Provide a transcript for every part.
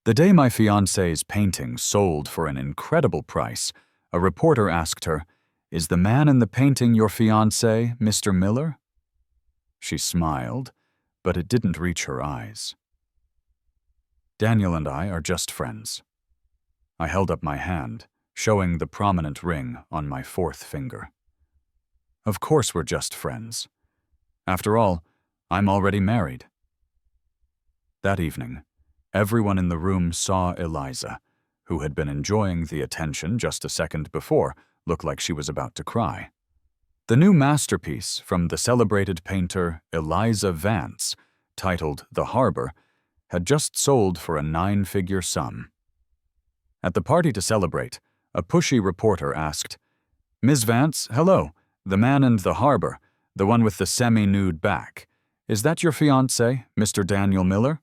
The day my fiancée's painting sold for an incredible price, a reporter asked her, "Is the man in the painting your fiancé, Mr. Miller?" She smiled, but it didn't reach her eyes. Daniel and I are just friends. I held up my hand, showing the prominent ring on my fourth finger. Of course we're just friends. After all, I'm already married. That evening, everyone in the room saw Eliza, who had been enjoying the attention just a second before, look like she was about to cry. The new masterpiece from the celebrated painter Eliza Vance, titled The Harbor, had just sold for a 9-figure sum. At the party to celebrate, a pushy reporter asked, "Ms. Vance, hello, the man in The Harbor, the one with the semi-nude back. Is that your fiancé, Mr. Daniel Miller?"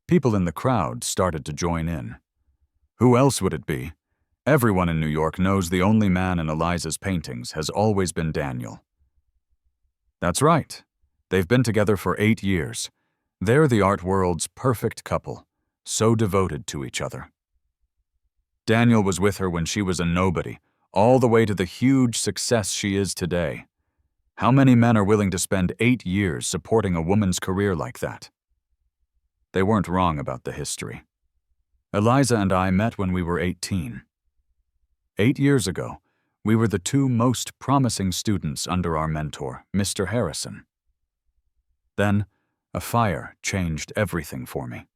People in the crowd started to join in. Who else would it be? Everyone in New York knows the only man in Eliza's paintings has always been Daniel. That's right. They've been together for 8 years. They're the art world's perfect couple, so devoted to each other. Daniel was with her when she was a nobody, all the way to the huge success she is today. How many men are willing to spend 8 years supporting a woman's career like that? They weren't wrong about the history. Eliza and I met when we were 18. 8 years ago, we were the 2 most promising students under our mentor, Mr. Harrison. Then, a fire changed everything for me.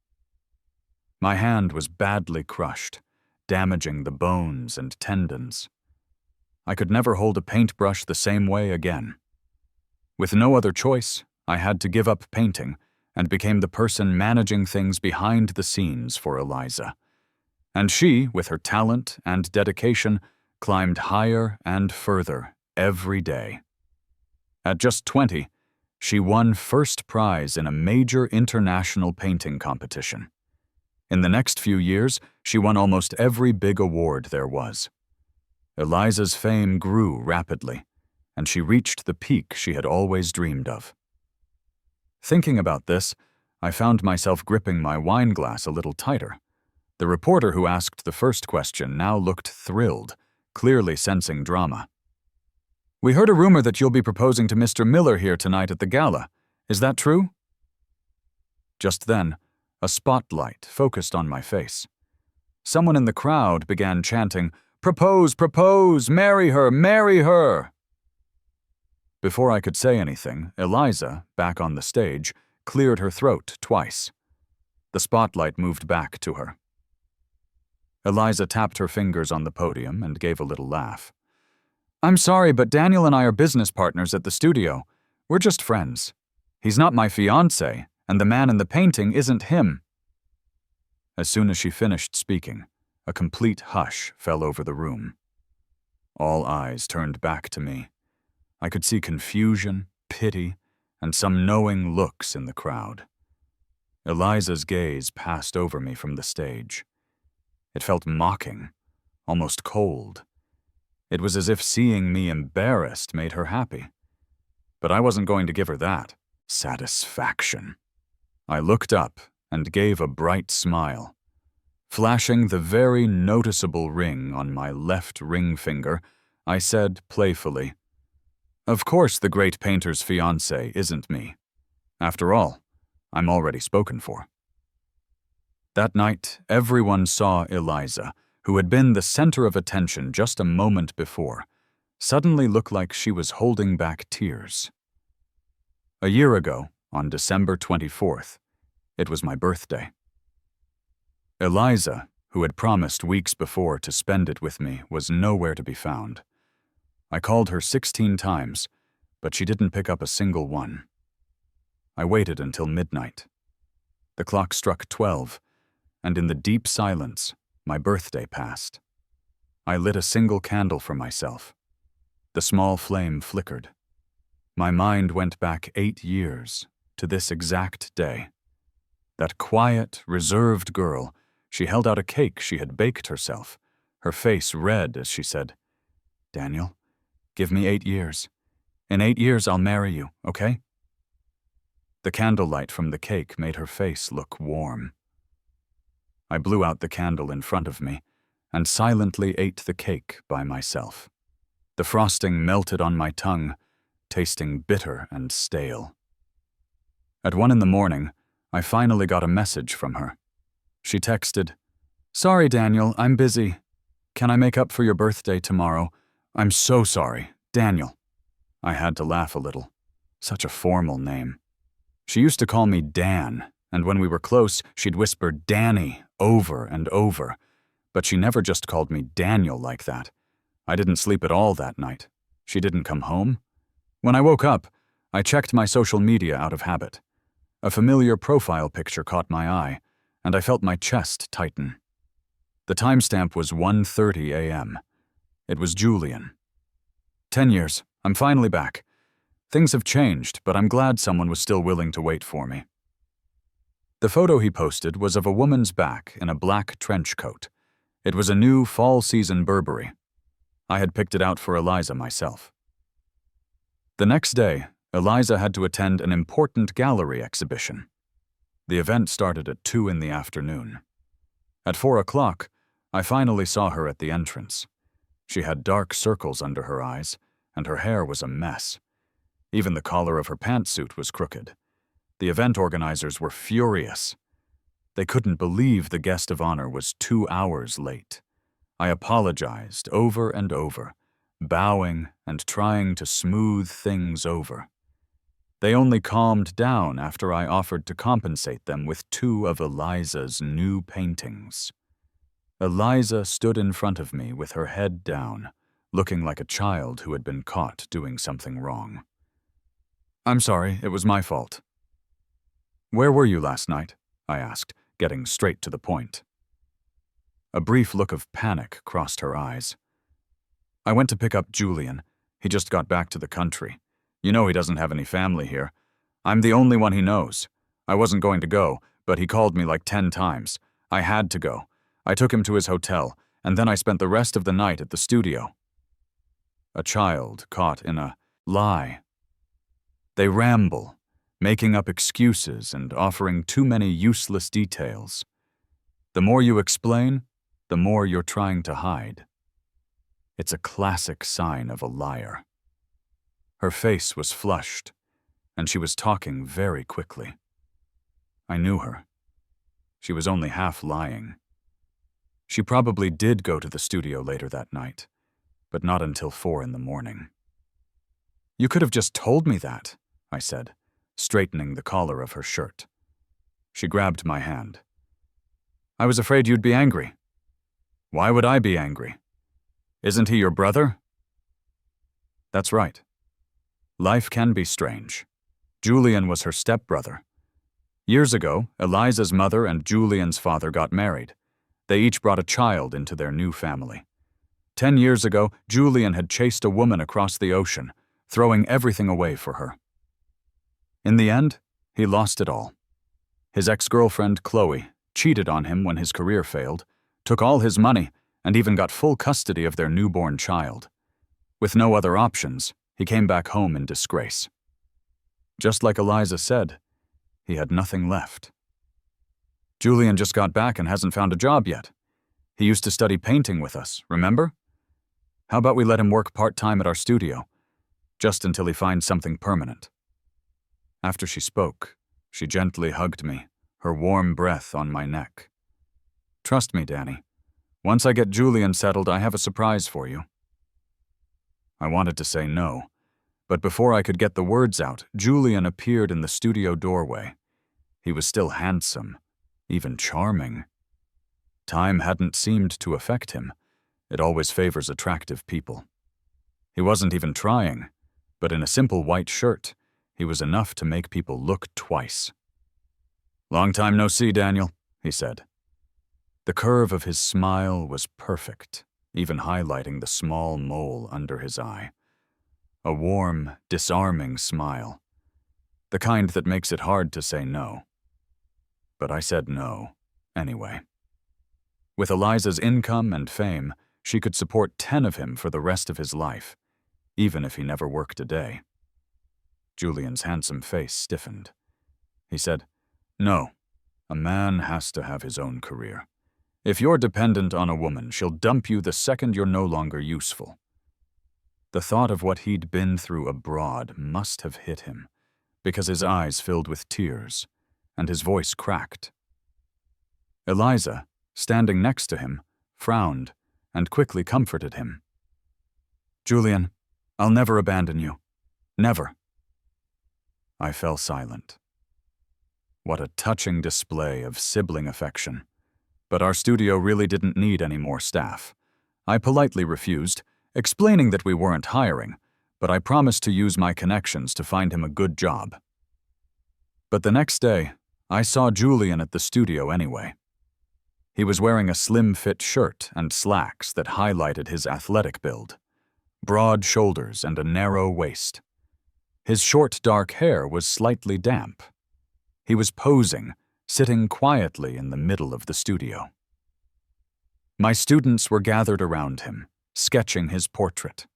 My hand was badly crushed, damaging the bones and tendons. I could never hold a paintbrush the same way again. With no other choice, I had to give up painting and became the person managing things behind the scenes for Eliza. And she, with her talent and dedication, climbed higher and further every day. At just 20, she won first prize in a major international painting competition. In the next few years, she won almost every big award there was. Eliza's fame grew rapidly, and she reached the peak she had always dreamed of. Thinking about this, I found myself gripping my wine glass a little tighter. The reporter who asked the first question now looked thrilled, clearly sensing drama. "We heard a rumor that you'll be proposing to Mr. Miller here tonight at the gala. Is that true?" Just then, a spotlight focused on my face. Someone in the crowd began chanting, "Propose, propose, marry her, marry her!" Before I could say anything, Eliza, back on the stage, cleared her throat twice. The spotlight moved back to her. Eliza tapped her fingers on the podium and gave a little laugh. "I'm sorry, but Daniel and I are business partners at the studio. We're just friends. He's not my fiancé, and the man in the painting isn't him." As soon as she finished speaking, a complete hush fell over the room. All eyes turned back to me. I could see confusion, pity, and some knowing looks in the crowd. Eliza's gaze passed over me from the stage. It felt mocking, almost cold. It was as if seeing me embarrassed made her happy. But I wasn't going to give her that satisfaction. I looked up and gave a bright smile. Flashing the very noticeable ring on my left ring finger, I said playfully, "Of course the great painter's fiancé isn't me. After all, I'm already spoken for." That night, everyone saw Eliza, who had been the center of attention just a moment before, suddenly look like she was holding back tears. A year ago, on December 24th, it was my birthday. Eliza, who had promised weeks before to spend it with me, was nowhere to be found. I called her 16 times, but she didn't pick up a single one. I waited until midnight. The clock struck 12, and in the deep silence, my birthday passed. I lit a single candle for myself. The small flame flickered. My mind went back 8 years, to this exact day. That quiet, reserved girl, she held out a cake she had baked herself, her face red as she said, "Daniel, give me 8 years. In 8 years I'll marry you, okay?" The candlelight from the cake made her face look warm. I blew out the candle in front of me and silently ate the cake by myself. The frosting melted on my tongue, tasting bitter and stale. At 1 a.m, I finally got a message from her. She texted, "Sorry, Daniel, I'm busy. Can I make up for your birthday tomorrow? I'm so sorry, Daniel." I had to laugh a little. Such a formal name. She used to call me Dan, and when we were close, she'd whisper Danny over and over, but she never just called me Daniel like that. I didn't sleep at all that night. She didn't come home. When I woke up, I checked my social media out of habit. A familiar profile picture caught my eye, and I felt my chest tighten. The timestamp was 1:30 a.m. It was Julian. 10 years. I'm finally back. Things have changed, but I'm glad someone was still willing to wait for me. The photo he posted was of a woman's back in a black trench coat. It was a new fall-season Burberry. I had picked it out for Eliza myself. The next day, Eliza had to attend an important gallery exhibition. The event started at 2 in the afternoon. At 4 o'clock, I finally saw her at the entrance. She had dark circles under her eyes, and her hair was a mess. Even the collar of her pantsuit was crooked. The event organizers were furious. They couldn't believe the guest of honor was 2 hours late. I apologized over and over, bowing and trying to smooth things over. They only calmed down after I offered to compensate them with 2 of Eliza's new paintings. Eliza stood in front of me with her head down, looking like a child who had been caught doing something wrong. "I'm sorry, it was my fault." "Where were you last night?" I asked, getting straight to the point. A brief look of panic crossed her eyes. "I went to pick up Julian. He just got back to the country. You know he doesn't have any family here. I'm the only one he knows. I wasn't going to go, but he called me like 10 times. I had to go. I took him to his hotel, and then I spent the rest of the night at the studio." A child caught in a lie. They ramble, making up excuses and offering too many useless details. The more you explain, the more you're trying to hide. It's a classic sign of a liar. Her face was flushed, and she was talking very quickly. I knew her. She was only half lying. She probably did go to the studio later that night, but not until 4 in the morning. "You could have just told me that," I said, straightening the collar of her shirt. She grabbed my hand. "I was afraid you'd be angry." "Why would I be angry? Isn't he your brother?" "That's right. Life can be strange. Julian was her stepbrother. Years ago, Eliza's mother and Julian's father got married. They each brought a child into their new family. 10 years ago, Julian had chased a woman across the ocean, throwing everything away for her. In the end, he lost it all. His ex-girlfriend, Chloe, cheated on him when his career failed, took all his money, and even got full custody of their newborn child. With no other options, he came back home in disgrace. Just like Eliza said, he had nothing left. Julian just got back and hasn't found a job yet. He used to study painting with us, remember? How about we let him work part-time at our studio, just until he finds something permanent? After she spoke, she gently hugged me, her warm breath on my neck. "Trust me, Danny. Once I get Julian settled, I have a surprise for you." I wanted to say no, but before I could get the words out, Julian appeared in the studio doorway. He was still handsome, even charming. Time hadn't seemed to affect him. It always favors attractive people. He wasn't even trying, but in a simple white shirt, he was enough to make people look twice. "Long time no see, Daniel," he said. The curve of his smile was perfect, even highlighting the small mole under his eye. A warm, disarming smile. The kind that makes it hard to say no. But I said no, anyway. With Eliza's income and fame, she could support 10 of him for the rest of his life, even if he never worked a day. Julian's handsome face stiffened. He said, "No, a man has to have his own career. If you're dependent on a woman, she'll dump you the second you're no longer useful. The thought of what he'd been through abroad must have hit him, because his eyes filled with tears, and his voice cracked. Eliza, standing next to him, frowned and quickly comforted him. "Julian, I'll never abandon you. Never." I fell silent. What a touching display of sibling affection. But our studio really didn't need any more staff. I politely refused, explaining that we weren't hiring, but I promised to use my connections to find him a good job. But the next day, I saw Julian at the studio anyway. He was wearing a slim-fit shirt and slacks that highlighted his athletic build, broad shoulders and a narrow waist. His short dark hair was slightly damp. He was posing, sitting quietly in the middle of the studio. My students were gathered around him, sketching his portrait.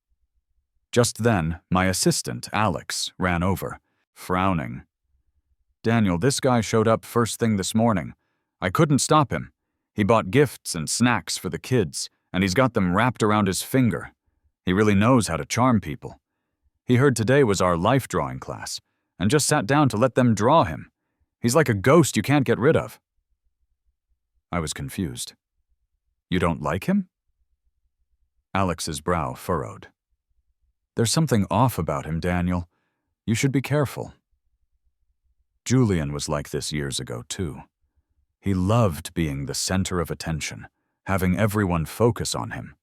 Just then, my assistant, Alex, ran over, frowning. "Daniel, this guy showed up first thing this morning. I couldn't stop him. He bought gifts and snacks for the kids, and he's got them wrapped around his finger. He really knows how to charm people. He heard today was our life drawing class, and just sat down to let them draw him. He's like a ghost you can't get rid of." I was confused. "You don't like him?" Alex's brow furrowed. "There's something off about him, Daniel. You should be careful." Julian was like this years ago, too. He loved being the center of attention, having everyone focus on him.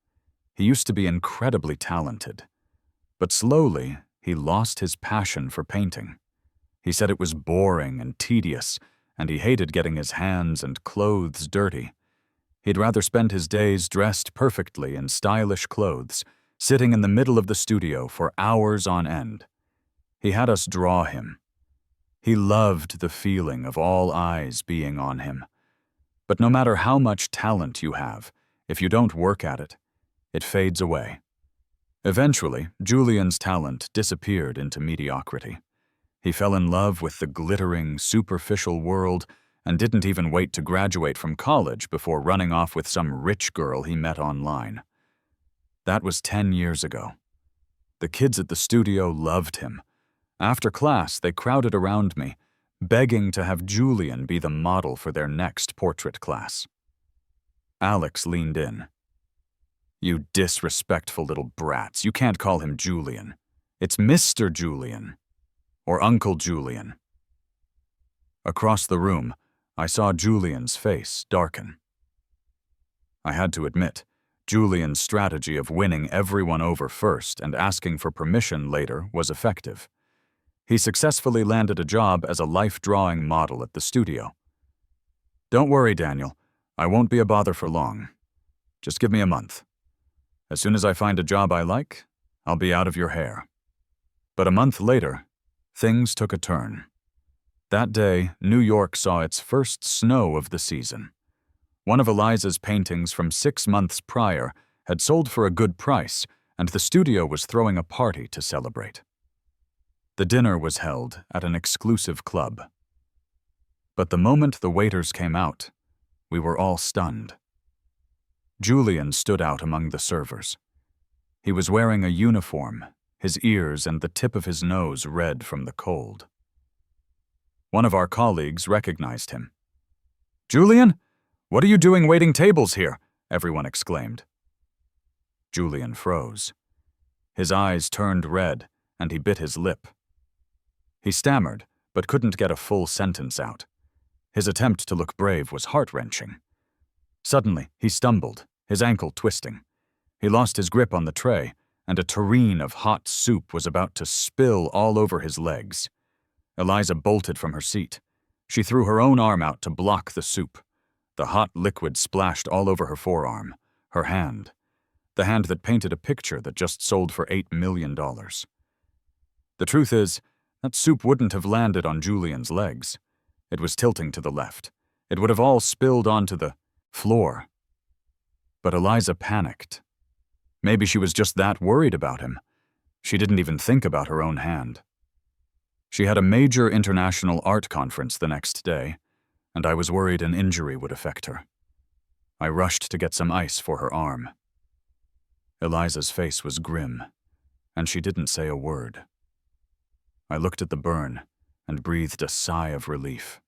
He used to be incredibly talented. But slowly, he lost his passion for painting. He said it was boring and tedious, and he hated getting his hands and clothes dirty. He'd rather spend his days dressed perfectly in stylish clothes, sitting in the middle of the studio for hours on end. He had us draw him. He loved the feeling of all eyes being on him. But no matter how much talent you have, if you don't work at it, it fades away. Eventually, Julian's talent disappeared into mediocrity. He fell in love with the glittering, superficial world and didn't even wait to graduate from college before running off with some rich girl he met online. That was 10 years ago. The kids at the studio loved him. After class, they crowded around me, begging to have Julian be the model for their next portrait class. Alex leaned in. "You disrespectful little brats, you can't call him Julian. It's Mr. Julian. Or Uncle Julian." Across the room, I saw Julian's face darken. I had to admit, Julian's strategy of winning everyone over first and asking for permission later was effective. He successfully landed a job as a life drawing model at the studio. "Don't worry, Daniel. I won't be a bother for long. Just give me a month. As soon as I find a job I like, I'll be out of your hair." But a month later, things took a turn. That day, New York saw its first snow of the season. One of Eliza's paintings from 6 months prior had sold for a good price, and the studio was throwing a party to celebrate. The dinner was held at an exclusive club. But the moment the waiters came out, we were all stunned. Julian stood out among the servers. He was wearing a uniform, his ears and the tip of his nose red from the cold. One of our colleagues recognized him. "Julian? What are you doing waiting tables here?" everyone exclaimed. Julian froze. His eyes turned red, and he bit his lip. He stammered, but couldn't get a full sentence out. His attempt to look brave was heart-wrenching. Suddenly, he stumbled, his ankle twisting. He lost his grip on the tray, and a tureen of hot soup was about to spill all over his legs. Eliza bolted from her seat. She threw her own arm out to block the soup. The hot liquid splashed all over her forearm, her hand, the hand that painted a picture that just sold for $8 million. The truth is, that soup wouldn't have landed on Julian's legs. It was tilting to the left. It would have all spilled onto the floor. But Eliza panicked. Maybe she was just that worried about him. She didn't even think about her own hand. She had a major international art conference the next day, and I was worried an injury would affect her. I rushed to get some ice for her arm. Eliza's face was grim, and she didn't say a word. I looked at the burn and breathed a sigh of relief.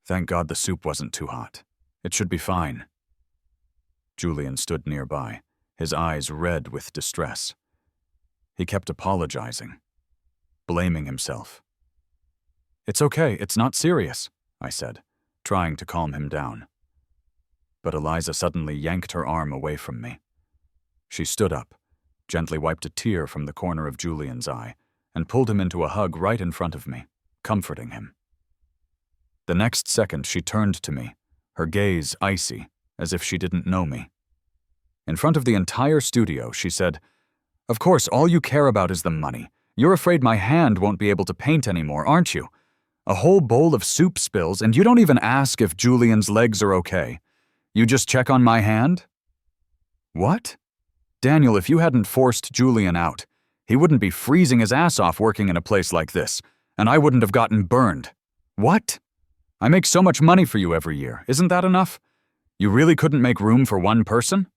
Thank God the soup wasn't too hot. It should be fine. Julian stood nearby, his eyes red with distress. He kept apologizing, blaming himself. It's okay, it's not serious, I said, trying to calm him down. But Eliza suddenly yanked her arm away from me. She stood up, gently wiped a tear from the corner of Julian's eye, and pulled him into a hug right in front of me, comforting him. The next second she turned to me, her gaze icy, as if she didn't know me. In front of the entire studio, she said, "Of course, all you care about is the money. You're afraid my hand won't be able to paint anymore, aren't you? A whole bowl of soup spills, and you don't even ask if Julian's legs are okay. You just check on my hand?" What? Daniel, if you hadn't forced Julian out, he wouldn't be freezing his ass off working in a place like this, and I wouldn't have gotten burned. What? I make so much money for you every year. Isn't that enough? You really couldn't make room for one person?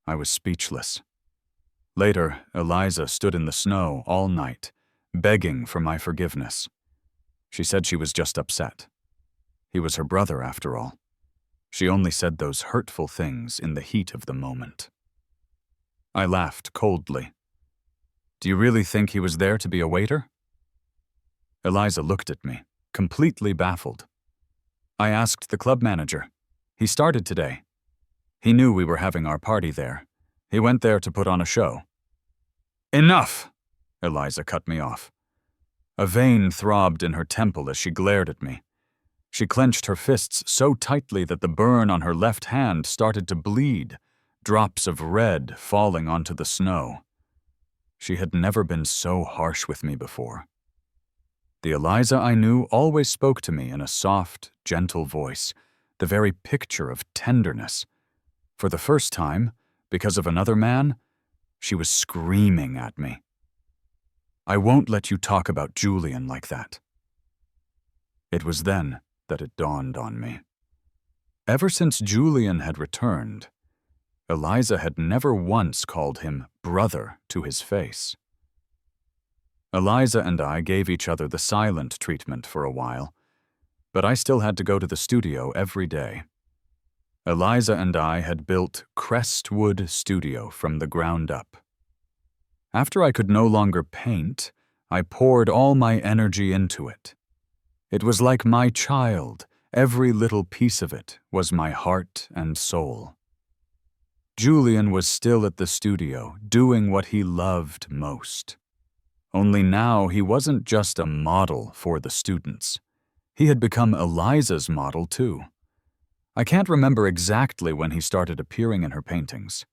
I was speechless. Later, Eliza stood in the snow all night, begging for my forgiveness. She said she was just upset. He was her brother, after all. She only said those hurtful things in the heat of the moment. I laughed coldly. Do you really think he was there to be a waiter? Eliza looked at me, completely baffled. I asked the club manager. He started today. He knew we were having our party there. He went there to put on a show. Enough! Eliza cut me off. A vein throbbed in her temple as she glared at me. She clenched her fists so tightly that the burn on her left hand started to bleed, drops of red falling onto the snow. She had never been so harsh with me before. The Eliza I knew always spoke to me in a soft, gentle voice, the very picture of tenderness. For the first time, because of another man, she was screaming at me. I won't let you talk about Julian like that. It was then that it dawned on me. Ever since Julian had returned, Eliza had never once called him brother to his face. Eliza and I gave each other the silent treatment for a while, but I still had to go to the studio every day. Eliza and I had built Crestwood Studio from the ground up. After I could no longer paint, I poured all my energy into it. It was like my child. Every little piece of it was my heart and soul. Julian was still at the studio, doing what he loved most. Only now he wasn't just a model for the students. He had become Eliza's model, too. I can't remember exactly when he started appearing in her paintings,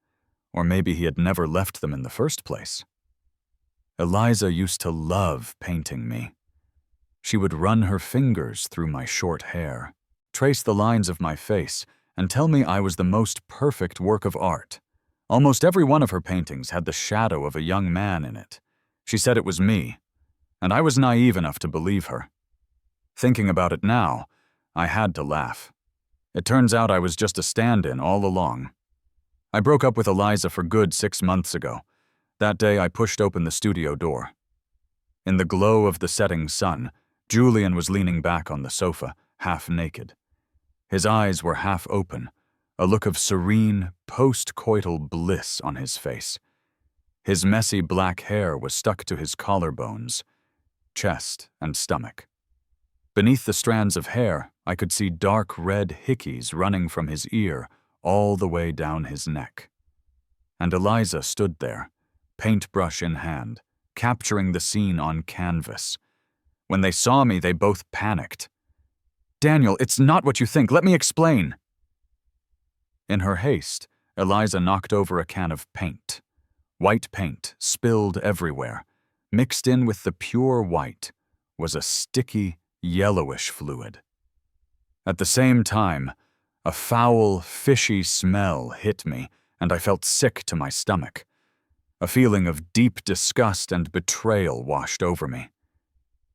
or maybe he had never left them in the first place. Eliza used to love painting me. She would run her fingers through my short hair, trace the lines of my face, and tell me I was the most perfect work of art. Almost every one of her paintings had the shadow of a young man in it. She said it was me, and I was naive enough to believe her. Thinking about it now, I had to laugh. It turns out I was just a stand-in all along. I broke up with Eliza for good 6 months ago. That day I pushed open the studio door. In the glow of the setting sun, Julian was leaning back on the sofa, half naked. His eyes were half open, a look of serene, post-coital bliss on his face. His messy black hair was stuck to his collarbones, chest, and stomach. Beneath the strands of hair, I could see dark red hickeys running from his ear all the way down his neck. And Eliza stood there, paintbrush in hand, capturing the scene on canvas. When they saw me, they both panicked. "Daniel, it's not what you think. Let me explain." In her haste, Eliza knocked over a can of paint. White paint, spilled everywhere. Mixed in with the pure white was a sticky, yellowish fluid. At the same time, a foul, fishy smell hit me, and I felt sick to my stomach. A feeling of deep disgust and betrayal washed over me.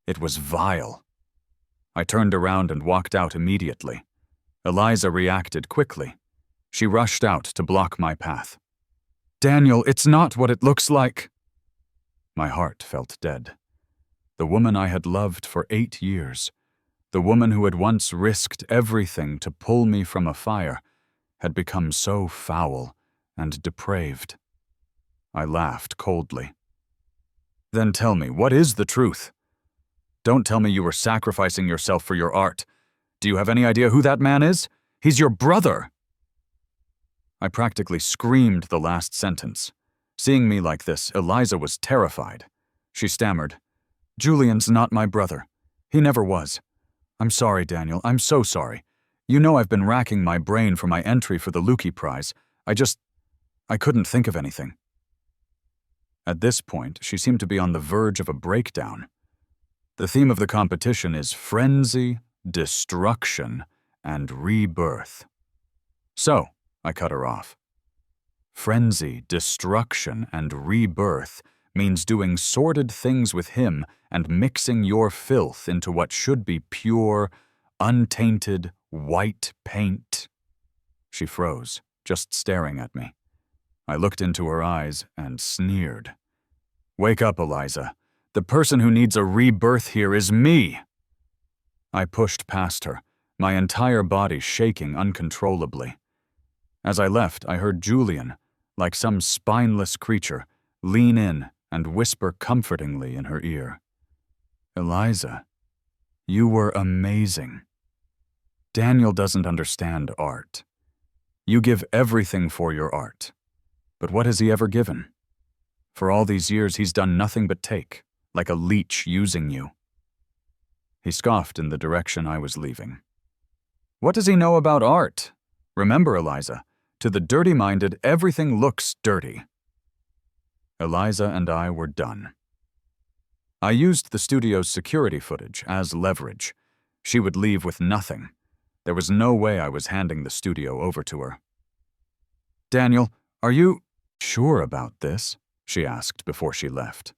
It was vile. I turned around and walked out immediately. Eliza reacted quickly. She rushed out to block my path. "Daniel, it's not what it looks like." My heart felt dead. The woman I had loved for 8 years, the woman who had once risked everything to pull me from a fire, had become so foul and depraved. I laughed coldly. "Then tell me, what is the truth? Don't tell me you were sacrificing yourself for your art. Do you have any idea who that man is? He's your brother!" I practically screamed the last sentence. Seeing me like this, Eliza was terrified. She stammered, "Julian's not my brother. He never was. I'm sorry, Daniel. I'm so sorry. You know I've been racking my brain for my entry for the Lukey Prize. I couldn't think of anything." At this point, she seemed to be on the verge of a breakdown. The theme of the competition is frenzy, destruction, and rebirth. "So," I cut her off, "frenzy, destruction, and rebirth means doing sordid things with him and mixing your filth into what should be pure, untainted, white paint." She froze, just staring at me. I looked into her eyes and sneered. "Wake up, Eliza. The person who needs a rebirth here is me." I pushed past her, my entire body shaking uncontrollably. As I left, I heard Julian, like some spineless creature, lean in and whisper comfortingly in her ear. "Eliza, you were amazing. Daniel doesn't understand art. You give everything for your art. But what has he ever given? For all these years, he's done nothing but take, like a leech using you." He scoffed in the direction I was leaving. "What does he know about art? Remember, Eliza, to the dirty-minded, everything looks dirty." Eliza and I were done. I used the studio's security footage as leverage. She would leave with nothing. There was no way I was handing the studio over to her. "Daniel, are you sure about this?" she asked before she left.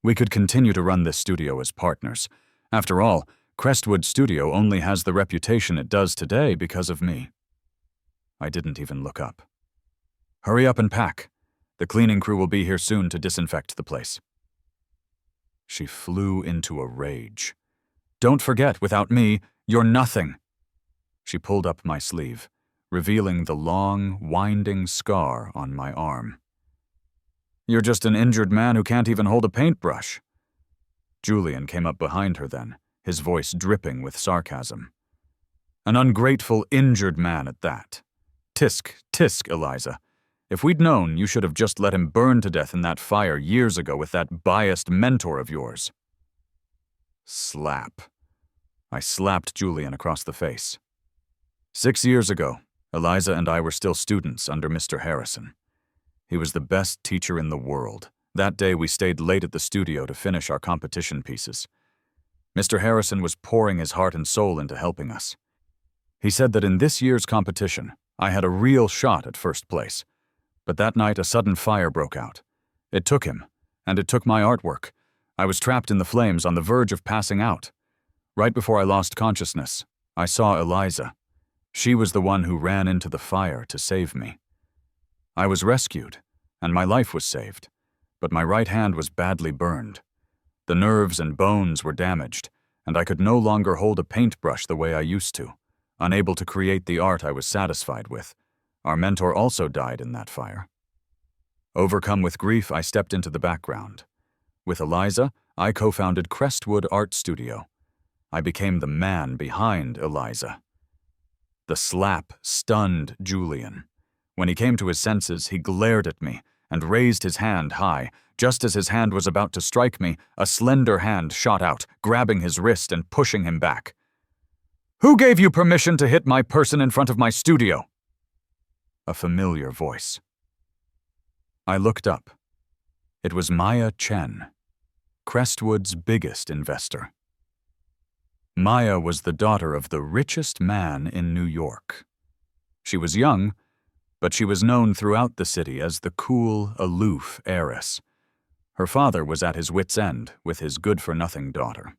"We could continue to run this studio as partners. After all, Crestwood Studio only has the reputation it does today because of me." I didn't even look up. "Hurry up and pack. The cleaning crew will be here soon to disinfect the place." She flew into a rage. "Don't forget, without me, you're nothing." She pulled up my sleeve, revealing the long, winding scar on my arm. "You're just an injured man who can't even hold a paintbrush." Julian came up behind her then, his voice dripping with sarcasm. "An ungrateful, injured man at that. Tisk, tisk, Eliza. If we'd known, you should have just let him burn to death in that fire years ago with that biased mentor of yours." Slap. I slapped Julian across the face. 6 years ago, Eliza and I were still students under Mr. Harrison. He was the best teacher in the world. That day we stayed late at the studio to finish our competition pieces. Mr. Harrison was pouring his heart and soul into helping us. He said that in this year's competition, I had a real shot at first place. But that night a sudden fire broke out. It took him, and it took my artwork. I was trapped in the flames on the verge of passing out. Right before I lost consciousness, I saw Eliza. She was the one who ran into the fire to save me. I was rescued, and my life was saved, but my right hand was badly burned. The nerves and bones were damaged, and I could no longer hold a paintbrush the way I used to, unable to create the art I was satisfied with. Our mentor also died in that fire. Overcome with grief, I stepped into the background. With Eliza, I co-founded Crestwood Art Studio. I became the man behind Eliza. The slap stunned Julian. When he came to his senses, he glared at me and raised his hand high. Just as his hand was about to strike me, a slender hand shot out, grabbing his wrist and pushing him back. "Who gave you permission to hit my person in front of my studio?" A familiar voice. I looked up. It was Maya Chen, Crestwood's biggest investor. Maya was the daughter of the richest man in New York. She was young, but she was known throughout the city as the cool, aloof heiress. Her father was at his wits' end with his good-for-nothing daughter.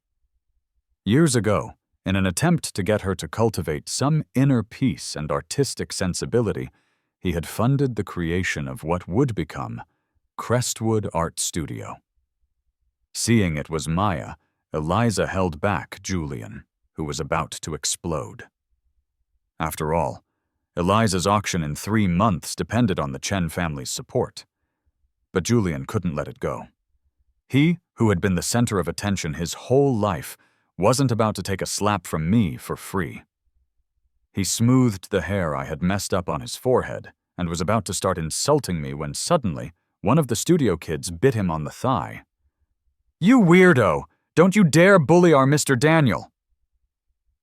Years ago, In an attempt to get her to cultivate some inner peace and artistic sensibility, he had funded the creation of what would become Crestwood Art Studio. Seeing it was Maya, Eliza held back Julian, who was about to explode. After all, Eliza's auction in 3 months depended on the Chen family's support. But Julian couldn't let it go. He, who had been the center of attention his whole life, wasn't about to take a slap from me for free. He smoothed the hair I had messed up on his forehead and was about to start insulting me when suddenly one of the studio kids bit him on the thigh. "You weirdo! Don't you dare bully our Mr. Daniel!"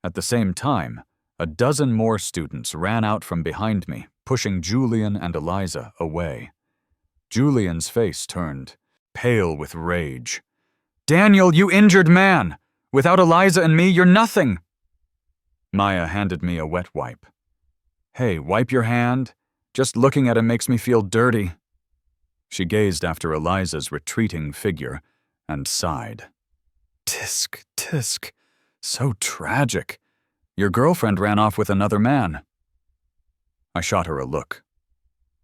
At the same time, a dozen more students ran out from behind me, pushing Julian and Eliza away. Julian's face turned, pale with rage. "Daniel, you injured man! Without Eliza and me, you're nothing!" Maya handed me a wet wipe. "Hey, wipe your hand. Just looking at him makes me feel dirty." She gazed after Eliza's retreating figure and sighed. "Tisk, tisk. So tragic. Your girlfriend ran off with another man." I shot her a look.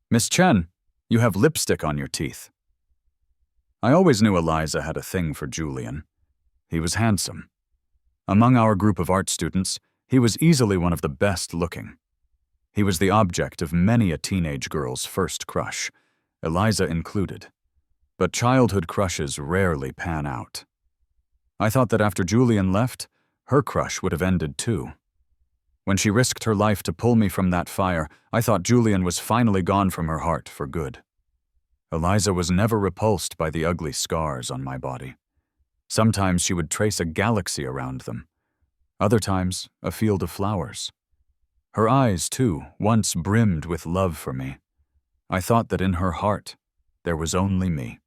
"Miss Chen, you have lipstick on your teeth." I always knew Eliza had a thing for Julian. He was handsome. Among our group of art students, he was easily one of the best looking. He was the object of many a teenage girl's first crush, Eliza included. But childhood crushes rarely pan out. I thought that after Julian left, her crush would have ended too. When she risked her life to pull me from that fire, I thought Julian was finally gone from her heart for good. Eliza was never repulsed by the ugly scars on my body. Sometimes she would trace a galaxy around them. Other times, a field of flowers. Her eyes, too, once brimmed with love for me. I thought that in her heart, there was only me.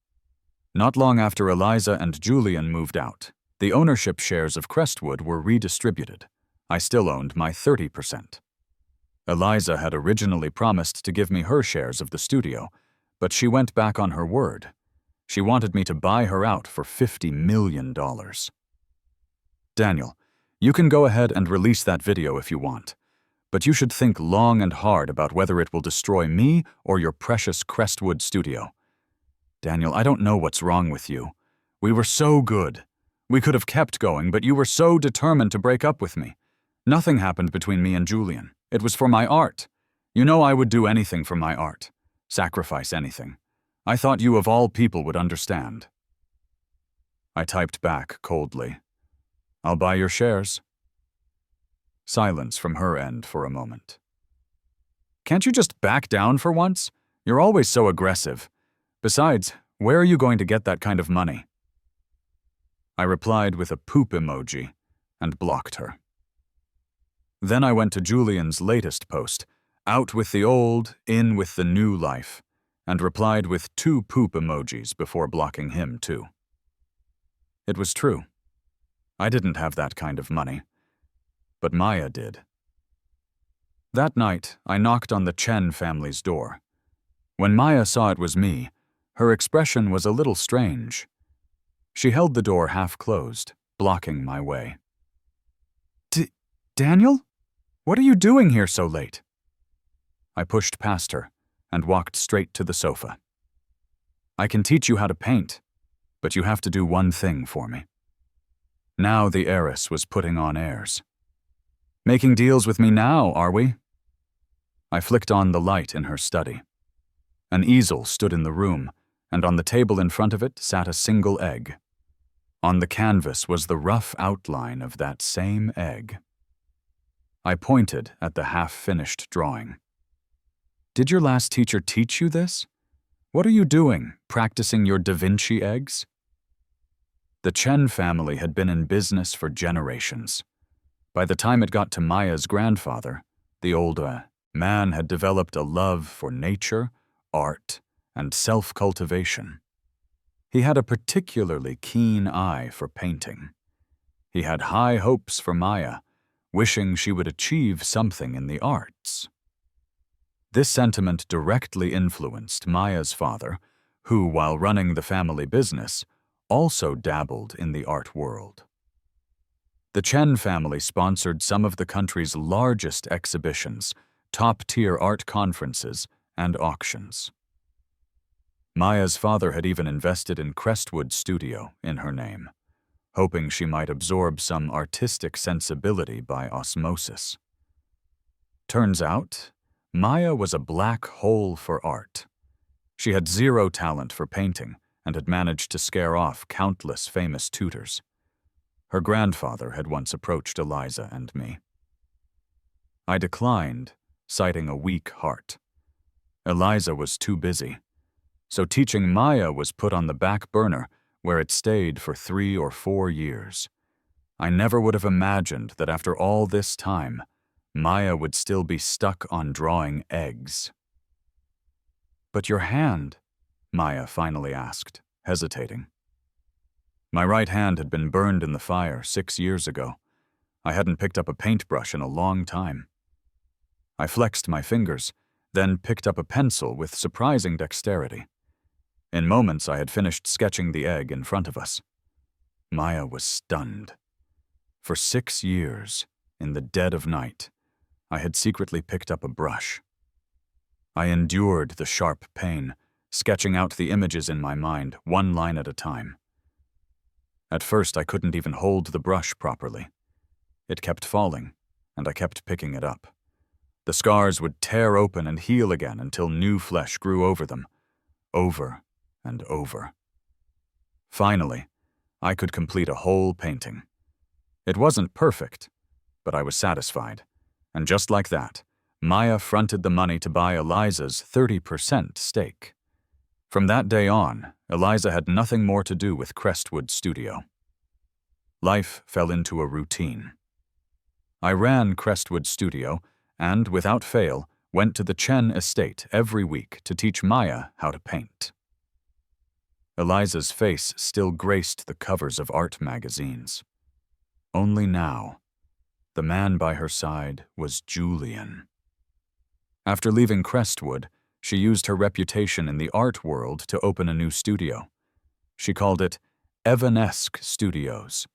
Not long after Eliza and Julian moved out, the ownership shares of Crestwood were redistributed. I still owned my 30%. Eliza had originally promised to give me her shares of the studio, but she went back on her word. She wanted me to buy her out for $50 million. "Daniel, you can go ahead and release that video if you want, but you should think long and hard about whether it will destroy me or your precious Crestwood studio. Daniel, I don't know what's wrong with you. We were so good. We could have kept going, but you were so determined to break up with me. Nothing happened between me and Julian. It was for my art. You know I would do anything for my art. Sacrifice anything. I thought you of all people would understand." I typed back coldly, "I'll buy your shares." Silence from her end for a moment. "Can't you just back down for once? You're always so aggressive. Besides, where are you going to get that kind of money?" I replied with a poop emoji and blocked her. Then I went to Julian's latest post, "Out with the old, in with the new life," and replied with 2 poop emojis before blocking him too. It was true. I didn't have that kind of money. But Maya did. That night, I knocked on the Chen family's door. When Maya saw it was me, her expression was a little strange. She held the door half closed, blocking my way. Daniel? What are you doing here so late?" I pushed past her and walked straight to the sofa. "I can teach you how to paint, but you have to do one thing for me." Now the heiress was putting on airs. "Making deals with me now, are we?" I flicked on the light in her study. An easel stood in the room, and on the table in front of it sat a single egg. On the canvas was the rough outline of that same egg. I pointed at the half-finished drawing. "Did your last teacher teach you this? What are you doing, practicing your Da Vinci eggs?" The Chen family had been in business for generations. By the time it got to Maya's grandfather, the old man had developed a love for nature, art, and self-cultivation. He had a particularly keen eye for painting. He had high hopes for Maya, wishing she would achieve something in the arts. This sentiment directly influenced Maya's father, who, while running the family business, also dabbled in the art world. The Chen family sponsored some of the country's largest exhibitions, top-tier art conferences, and auctions. Maya's father had even invested in Crestwood Studio in her name, hoping she might absorb some artistic sensibility by osmosis. Turns out, Maya was a black hole for art. She had zero talent for painting and had managed to scare off countless famous tutors. Her grandfather had once approached Eliza and me. I declined, citing a weak heart. Eliza was too busy, so teaching Maya was put on the back burner, where it stayed for 3 or 4 years. I never would have imagined that after all this time, Maya would still be stuck on drawing eggs. "But your hand?" Maya finally asked, hesitating. My right hand had been burned in the fire 6 years ago. I hadn't picked up a paintbrush in a long time. I flexed my fingers, then picked up a pencil with surprising dexterity. In moments, I had finished sketching the egg in front of us. Maya was stunned. For 6 years, in the dead of night, I had secretly picked up a brush. I endured the sharp pain, sketching out the images in my mind, one line at a time. At first, I couldn't even hold the brush properly. It kept falling, and I kept picking it up. The scars would tear open and heal again until new flesh grew over them, over and over. Finally, I could complete a whole painting. It wasn't perfect, but I was satisfied. And just like that, Maya fronted the money to buy Eliza's 30% stake. From that day on, Eliza had nothing more to do with Crestwood Studio. Life fell into a routine. I ran Crestwood Studio and, without fail, went to the Chen estate every week to teach Maya how to paint. Eliza's face still graced the covers of art magazines. Only now, the man by her side was Julian. After leaving Crestwood, she used her reputation in the art world to open a new studio. She called it Evanesque Studios.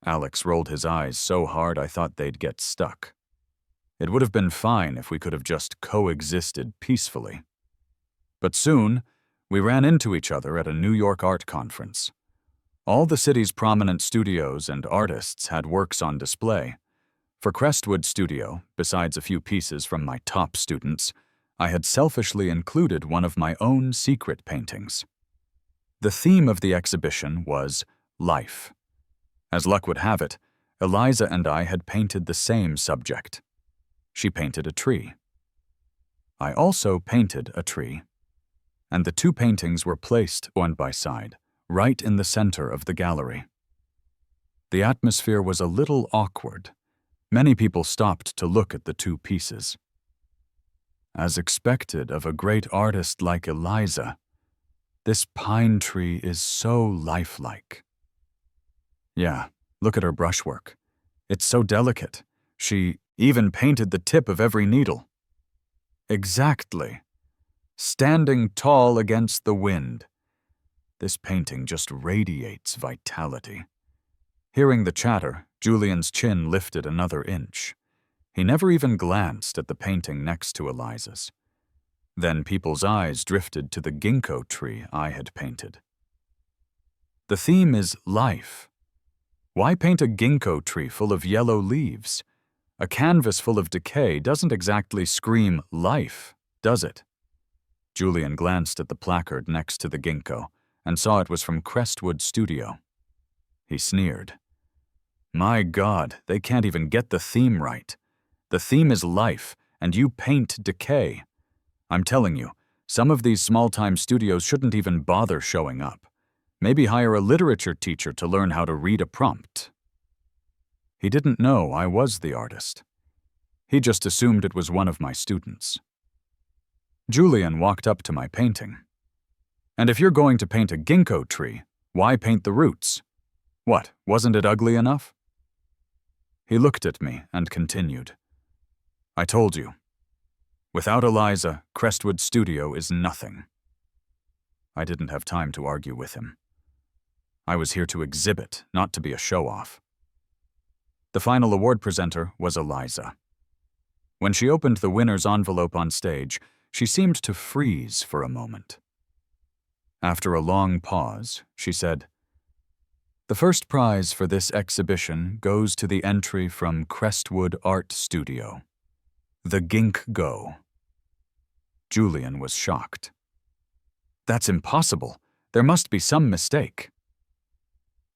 Alex rolled his eyes so hard I thought they'd get stuck. It would have been fine if we could have just coexisted peacefully. But soon, we ran into each other at a New York art conference. All the city's prominent studios and artists had works on display. For Crestwood Studio, besides a few pieces from my top students, I had selfishly included one of my own secret paintings. The theme of the exhibition was life. As luck would have it, Eliza and I had painted the same subject. She painted a tree. I also painted a tree. And the two paintings were placed one by side, right in the center of the gallery. The atmosphere was a little awkward. Many people stopped to look at the two pieces. As expected of a great artist like Eliza, this pine tree is so lifelike. Yeah, look at her brushwork. It's so delicate. She even painted the tip of every needle. Exactly. Standing tall against the wind. This painting just radiates vitality. Hearing the chatter, Julian's chin lifted another inch. He never even glanced at the painting next to Eliza's. Then people's eyes drifted to the ginkgo tree I had painted. The theme is life. Why paint a ginkgo tree full of yellow leaves? A canvas full of decay doesn't exactly scream life, does it? Julian glanced at the placard next to the ginkgo and saw it was from Crestwood Studio. He sneered. My God, they can't even get the theme right. The theme is life, and you paint decay. I'm telling you, some of these small-time studios shouldn't even bother showing up. Maybe hire a literature teacher to learn how to read a prompt. He didn't know I was the artist. He just assumed it was one of my students. Julian walked up to my painting. And if you're going to paint a ginkgo tree, why paint the roots? What, wasn't it ugly enough? He looked at me and continued. I told you. Without Eliza, Crestwood Studio is nothing. I didn't have time to argue with him. I was here to exhibit, not to be a show-off. The final award presenter was Eliza. When she opened the winner's envelope on stage, she seemed to freeze for a moment. After a long pause, she said, "The first prize for this exhibition goes to the entry from Crestwood Art Studio, The Ginkgo." Julian was shocked. "That's impossible. There must be some mistake."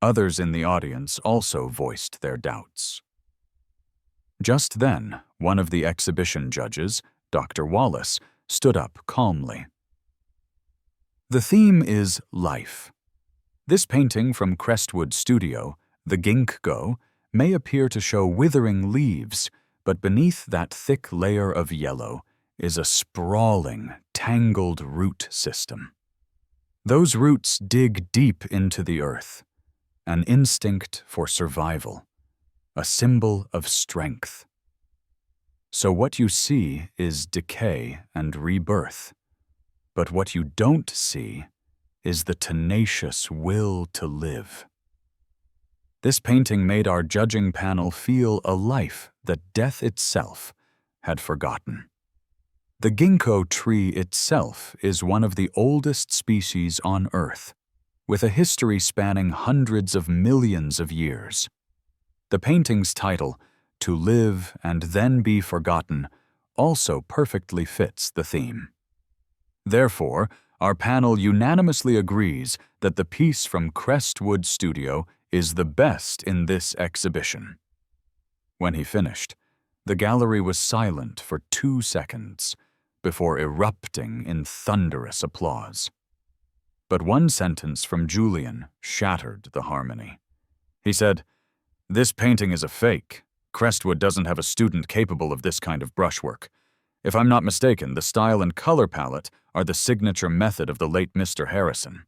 Others in the audience also voiced their doubts. Just then, one of the exhibition judges, Dr. Wallace, stood up calmly. "The theme is life. This painting from Crestwood Studio, The Ginkgo, may appear to show withering leaves, but beneath that thick layer of yellow is a sprawling, tangled root system. Those roots dig deep into the earth, an instinct for survival, a symbol of strength. So what you see is decay and rebirth, but what you don't see is the tenacious will to live. This painting made our judging panel feel a life that death itself had forgotten. The ginkgo tree itself is one of the oldest species on Earth, with a history spanning hundreds of millions of years. The painting's title, "To Live and Then Be Forgotten," also perfectly fits the theme. Therefore, our panel unanimously agrees that the piece from Crestwood Studio is the best in this exhibition. When he finished, the gallery was silent for 2 seconds before erupting in thunderous applause. But one sentence from Julian shattered the harmony. He said, "This painting is a fake. Crestwood doesn't have a student capable of this kind of brushwork. If I'm not mistaken, the style and color palette are the signature method of the late Mr. Harrison."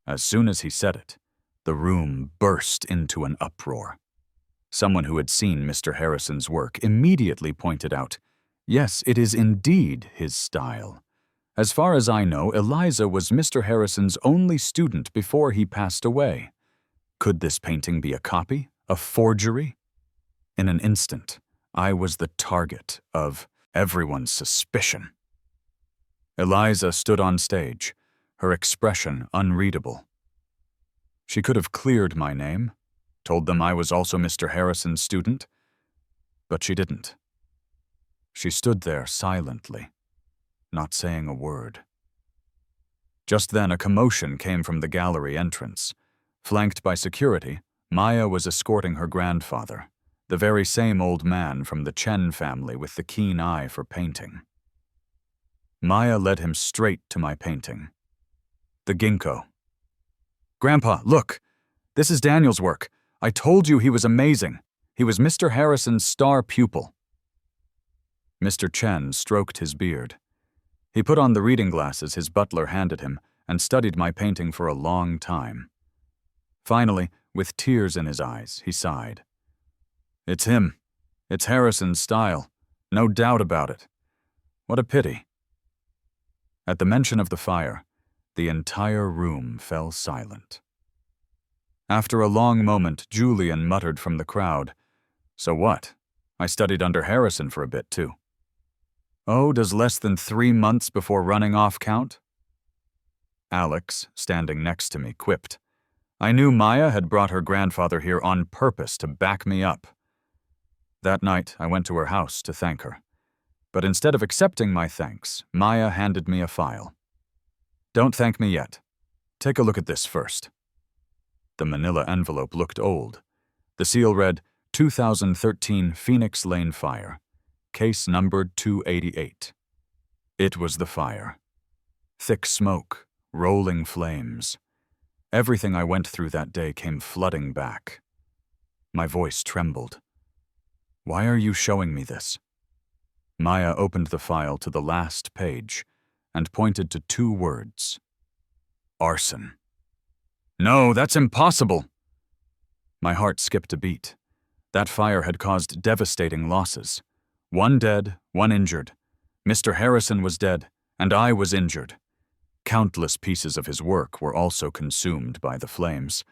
As soon as he said it, the room burst into an uproar. Someone who had seen Mr. Harrison's work immediately pointed out, "Yes, it is indeed his style. As far as I know, Eliza was Mr. Harrison's only student before he passed away. Could this painting be a copy, a forgery?" In an instant, I was the target of everyone's suspicion. Eliza stood on stage, her expression unreadable. She could have cleared my name, told them I was also Mr. Harrison's student, but she didn't. She stood there silently, not saying a word. Just then a commotion came from the gallery entrance. Flanked by security, Maya was escorting her grandfather, the very same old man from the Chen family with the keen eye for painting. Maya led him straight to my painting, The Ginkgo. "Grandpa, look! This is Daniel's work. I told you he was amazing. He was Mr. Harrison's star pupil." Mr. Chen stroked his beard. He put on the reading glasses his butler handed him and studied my painting for a long time. Finally, with tears in his eyes, he sighed. "It's him. It's Harrison's style. No doubt about it. What a pity." At the mention of the fire, the entire room fell silent. After a long moment, Julian muttered from the crowd, "So what? I studied under Harrison for a bit, too." "Oh, does less than 3 months before running off count?" Alex, standing next to me, quipped, "I knew Maya had brought her grandfather here on purpose to back me up." That night, I went to her house to thank her. But instead of accepting my thanks, Maya handed me a file. "Don't thank me yet. Take a look at this first." The manila envelope looked old. The seal read, 2013 Phoenix Lane Fire, case numbered 288. It was the fire. Thick smoke, rolling flames. Everything I went through that day came flooding back. My voice trembled. "Why are you showing me this?" Maya opened the file to the last page and pointed to 2 words. "Arson." "No, that's impossible!" My heart skipped a beat. That fire had caused devastating losses. 1 dead, 1 injured. Mr. Harrison was dead, and I was injured. Countless pieces of his work were also consumed by the flames.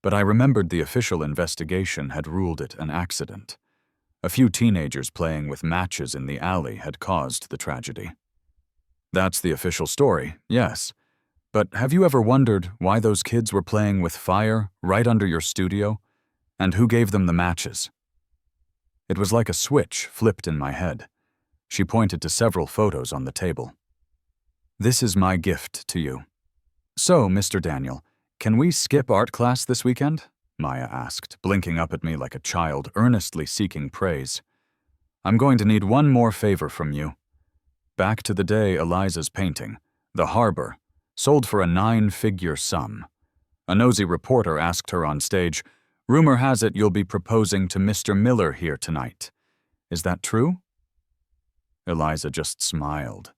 but I remembered the official investigation had ruled it an accident. A few teenagers playing with matches in the alley had caused the tragedy. That's the official story, yes. But have you ever wondered why those kids were playing with fire right under your studio? And who gave them the matches? It was like a switch flipped in my head. She pointed to several photos on the table. This is my gift to you. So, Mr. Daniel, can we skip art class this weekend? Maya asked, blinking up at me like a child earnestly seeking praise. I'm going to need one more favor from you. Back to the day Eliza's painting, The Harbor, sold for a 9-figure sum. A nosy reporter asked her on stage, "Rumor has it you'll be proposing to Mr. Miller here tonight. Is that true?" Eliza just smiled.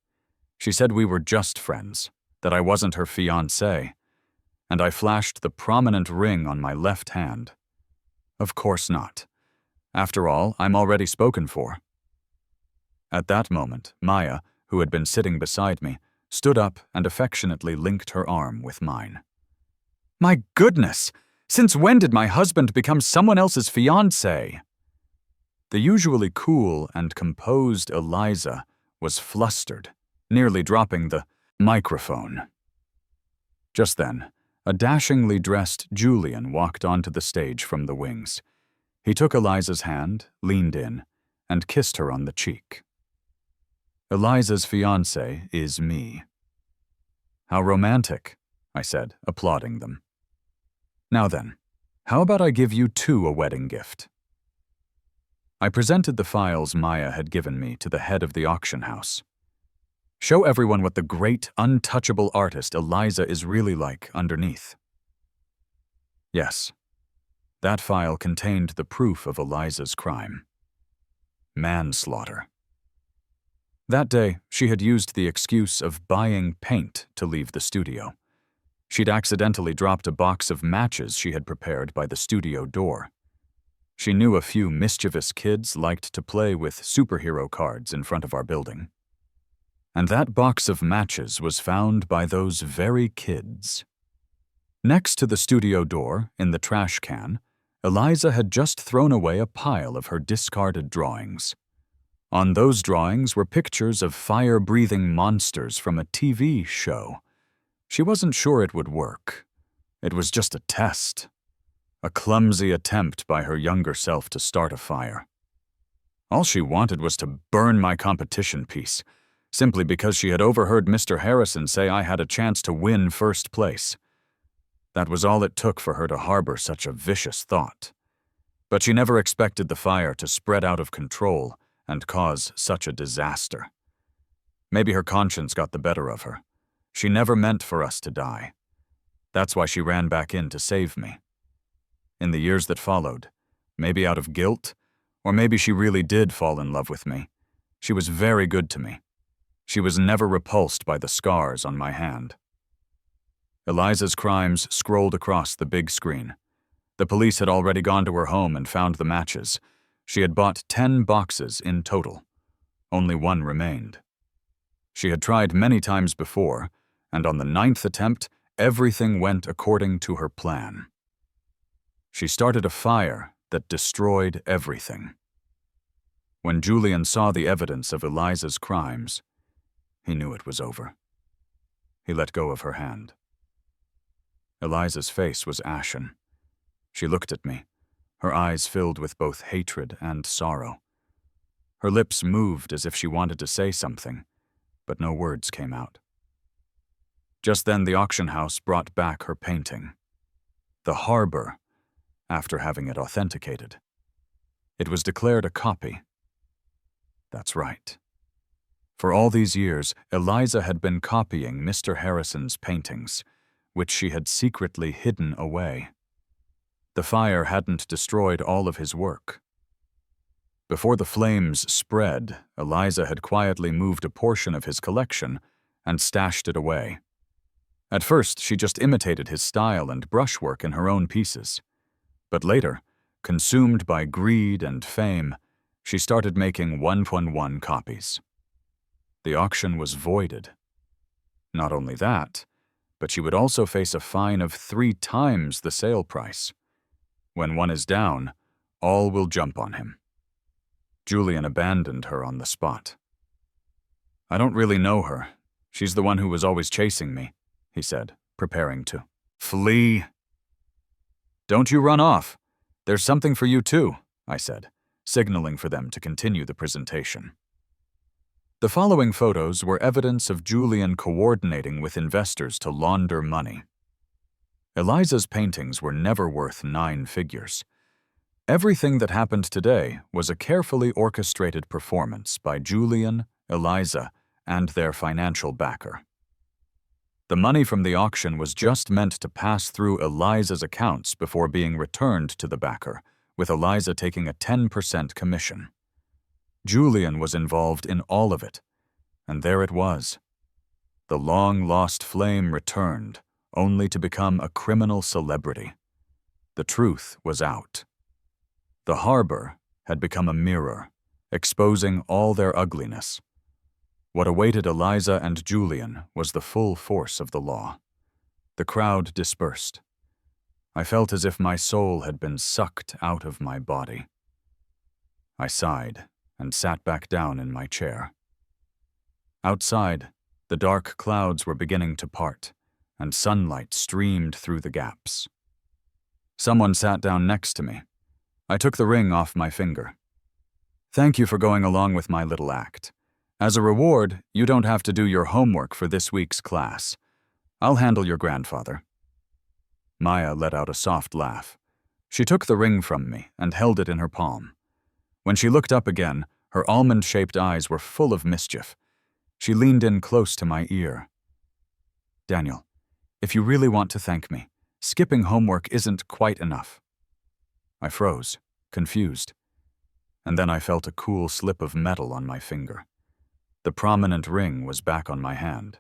She said we were just friends, that I wasn't her fiancé, and I flashed the prominent ring on my left hand. Of course not. After all, I'm already spoken for. At that moment, Maya, who had been sitting beside me, stood up and affectionately linked her arm with mine. My goodness! Since when did my husband become someone else's fiancé? The usually cool and composed Eliza was flustered, nearly dropping the microphone. Just then, a dashingly dressed Julian walked onto the stage from the wings. He took Eliza's hand, leaned in, and kissed her on the cheek. Eliza's fiancé is me. How romantic, I said, applauding them. Now then, how about I give you two a wedding gift? I presented the files Maya had given me to the head of the auction house. Show everyone what the great, untouchable artist Eliza is really like underneath. Yes, that file contained the proof of Eliza's crime. Manslaughter. That day, she had used the excuse of buying paint to leave the studio. She'd accidentally dropped a box of matches she had prepared by the studio door. She knew a few mischievous kids liked to play with superhero cards in front of our building. And that box of matches was found by those very kids. Next to the studio door, in the trash can, Eliza had just thrown away a pile of her discarded drawings. On those drawings were pictures of fire-breathing monsters from a TV show. She wasn't sure it would work. It was just a test. A clumsy attempt by her younger self to start a fire. All she wanted was to burn my competition piece, simply because she had overheard Mr. Harrison say I had a chance to win first place. That was all it took for her to harbor such a vicious thought. But she never expected the fire to spread out of control and cause such a disaster. Maybe her conscience got the better of her. She never meant for us to die. That's why she ran back in to save me. In the years that followed, maybe out of guilt, or maybe she really did fall in love with me, she was very good to me. She was never repulsed by the scars on my hand. Eliza's crimes scrolled across the big screen. The police had already gone to her home and found the matches. She had bought 10 boxes in total. Only one remained. She had tried many times before, and on the 9th attempt, everything went according to her plan. She started a fire that destroyed everything. When Julian saw the evidence of Eliza's crimes, he knew it was over. He let go of her hand. Eliza's face was ashen. She looked at me, her eyes filled with both hatred and sorrow. Her lips moved as if she wanted to say something, but no words came out. Just then the auction house brought back her painting. The Harbor, after having it authenticated. It was declared a copy. That's right. For all these years, Eliza had been copying Mr. Harrison's paintings, which she had secretly hidden away. The fire hadn't destroyed all of his work. Before the flames spread, Eliza had quietly moved a portion of his collection and stashed it away. At first, she just imitated his style and brushwork in her own pieces. But later, consumed by greed and fame, she started making one-on-one copies. The auction was voided. Not only that, but she would also face a fine of 3 times the sale price. When one is down, all will jump on him. Julian abandoned her on the spot. "I don't really know her. She's the one who was always chasing me," he said, preparing to flee. "Don't you run off. There's something for you too," I said, signaling for them to continue the presentation. The following photos were evidence of Julian coordinating with investors to launder money. Eliza's paintings were never worth 9 figures. Everything that happened today was a carefully orchestrated performance by Julian, Eliza, and their financial backer. The money from the auction was just meant to pass through Eliza's accounts before being returned to the backer, with Eliza taking a 10% commission. Julian was involved in all of it, and there it was. The long-lost flame returned, only to become a criminal celebrity. The truth was out. The harbor had become a mirror, exposing all their ugliness. What awaited Eliza and Julian was the full force of the law. The crowd dispersed. I felt as if my soul had been sucked out of my body. I sighed and sat back down in my chair. Outside, the dark clouds were beginning to part, and sunlight streamed through the gaps. Someone sat down next to me. I took the ring off my finger. "Thank you for going along with my little act. As a reward, you don't have to do your homework for this week's class. I'll handle your grandfather." Maya let out a soft laugh. She took the ring from me and held it in her palm. When she looked up again, her almond-shaped eyes were full of mischief. She leaned in close to my ear. "Daniel, if you really want to thank me, skipping homework isn't quite enough." I froze, confused. And then I felt a cool slip of metal on my finger. The prominent ring was back on my hand.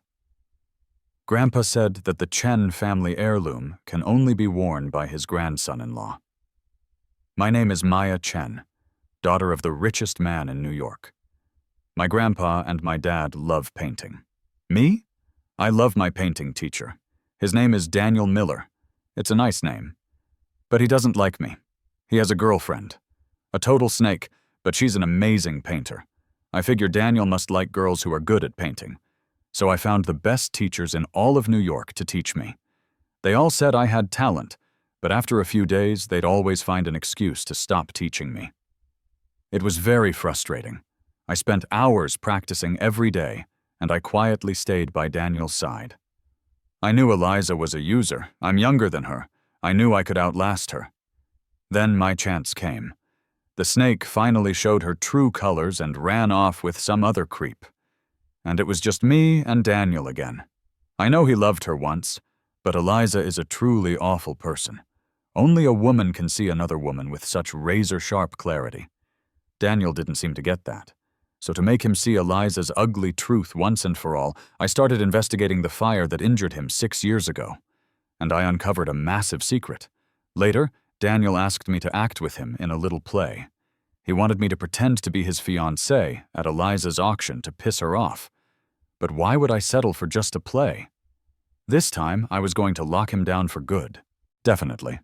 Grandpa said that the Chen family heirloom can only be worn by his grandson-in-law. My name is Maya Chen, daughter of the richest man in New York. My grandpa and my dad love painting. Me? I love my painting teacher. His name is Daniel Miller. It's a nice name. But he doesn't like me. He has a girlfriend. A total snake, but she's an amazing painter. I figure Daniel must like girls who are good at painting. So I found the best teachers in all of New York to teach me. They all said I had talent, but after a few days, they'd always find an excuse to stop teaching me. It was very frustrating. I spent hours practicing every day, and I quietly stayed by Daniel's side. I knew Eliza was a user. I'm younger than her. I knew I could outlast her. Then my chance came. The snake finally showed her true colors and ran off with some other creep. And it was just me and Daniel again. I know he loved her once, but Eliza is a truly awful person. Only a woman can see another woman with such razor-sharp clarity. Daniel didn't seem to get that. So to make him see Eliza's ugly truth once and for all, I started investigating the fire that injured him 6 years ago. And I uncovered a massive secret. Later, Daniel asked me to act with him in a little play. He wanted me to pretend to be his fiancée at Eliza's auction to piss her off. But why would I settle for just a play? This time, I was going to lock him down for good. Definitely.